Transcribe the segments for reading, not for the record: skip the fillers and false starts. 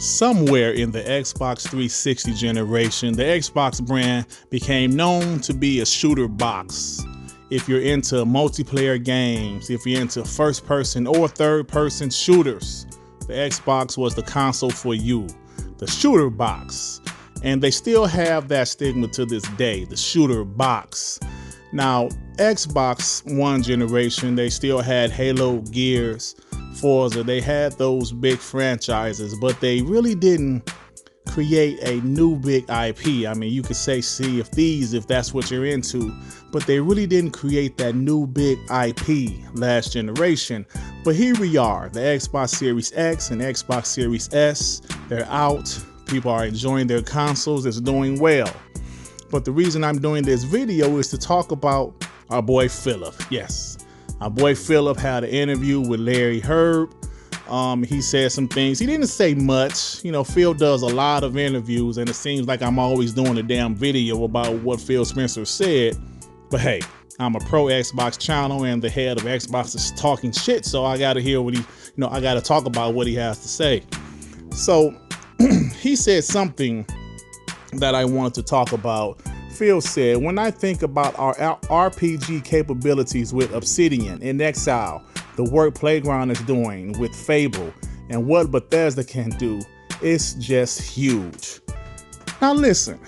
Somewhere in the Xbox 360 generation, the Xbox brand became known to be a shooter box. If you're into multiplayer games, if you're into first-person or third-person shooters, the Xbox was the console for you, the shooter box. And they still have that stigma to this day, the shooter box. Now, Xbox One generation, they still had Halo, Gears, Forza. They had those big franchises, but they really didn't create a new big IP. I mean, you could say Sea of Thieves if that's what you're into, but they really didn't create that new big IP last generation. But here we are, the Xbox Series X and Xbox Series S, they're out. People are enjoying their consoles, it's doing well. But the reason I'm doing this video is to talk about our boy Philip. Yes, our boy Philip had an interview with Larry Herb. He said some things. He didn't say much. You know, Phil does a lot of interviews, and it seems like I'm always doing a damn video about what Phil Spencer said. But hey, I'm a pro Xbox channel, and the head of Xbox is talking shit, so I gotta hear what I gotta talk about what he has to say. So he said something that I wanted to talk about. Phil said, when I think about our RPG capabilities with Obsidian and Exile, the work Playground is doing with Fable, and what Bethesda can do, it's just huge. Now listen,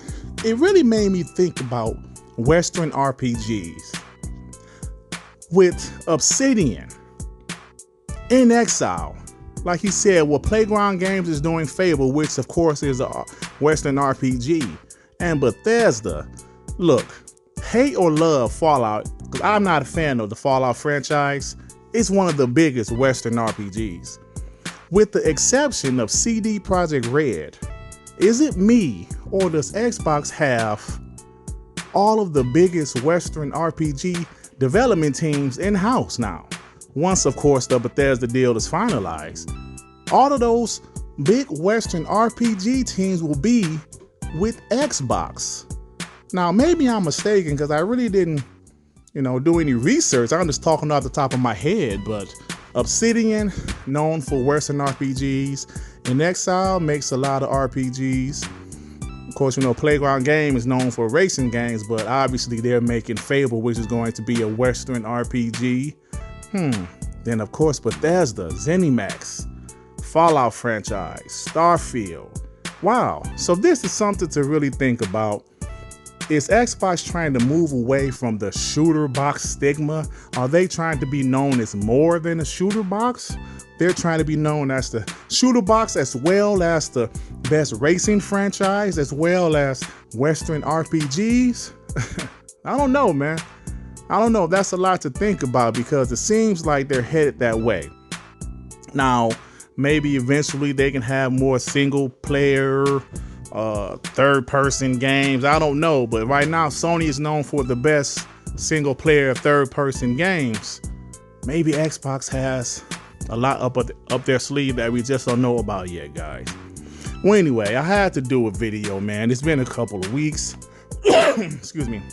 it really made me think about Western RPGs. With Obsidian in Exile, like he said, what Playground Games is doing Fable, which of course is a Western RPG, and Bethesda, look, hate or love Fallout, because I'm not a fan of the Fallout franchise, it's one of the biggest Western RPGs. With the exception of CD Projekt Red, is it me or does Xbox have all of the biggest Western RPG development teams in-house now? Once, of course, the Bethesda deal is finalized, all of those big Western RPG teams will be with Xbox. Now, maybe I'm mistaken because I really didn't, do any research. I'm just talking off the top of my head, but Obsidian, known for Western RPGs, and Exile makes a lot of RPGs. Of course, Playground Game is known for racing games, but obviously they're making Fable, which is going to be a Western RPG. Then, of course, Bethesda, ZeniMax, Fallout franchise, Starfield. Wow. So this is something to really think about. Is Xbox trying to move away from the shooter box stigma? Are they trying to be known as more than a shooter box? They're trying to be known as the shooter box as well as the best racing franchise, as well as Western RPGs? I don't know, man. I don't know. That's a lot to think about because it seems like they're headed that way. Now, maybe eventually they can have more single player, third-person games. I don't know, but right now Sony is known for the best single-player third-person games. Maybe Xbox has a lot up their sleeve that we just don't know about yet, guys. Well, anyway, I had to do a video, man. It's been a couple of weeks. Excuse me.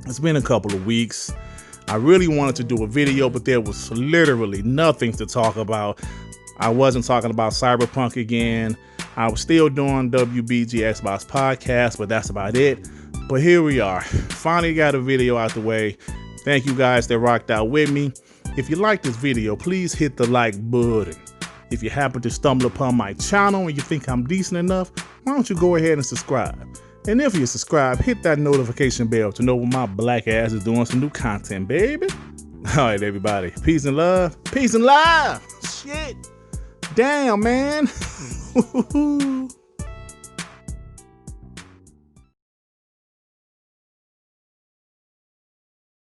It's been a couple of weeks. I really wanted to do a video, but there was literally nothing to talk about. I wasn't talking about Cyberpunk again. I was still doing WBG Xbox Podcast, but that's about it. But here we are. Finally got a video out the way. Thank you guys that rocked out with me. If you like this video, please hit the like button. If you happen to stumble upon my channel and you think I'm decent enough, why don't you go ahead and subscribe? And if you subscribe, hit that notification bell to know when my black ass is doing some new content, baby. All right, everybody. Peace and love. Peace and love. Shit. Damn, man.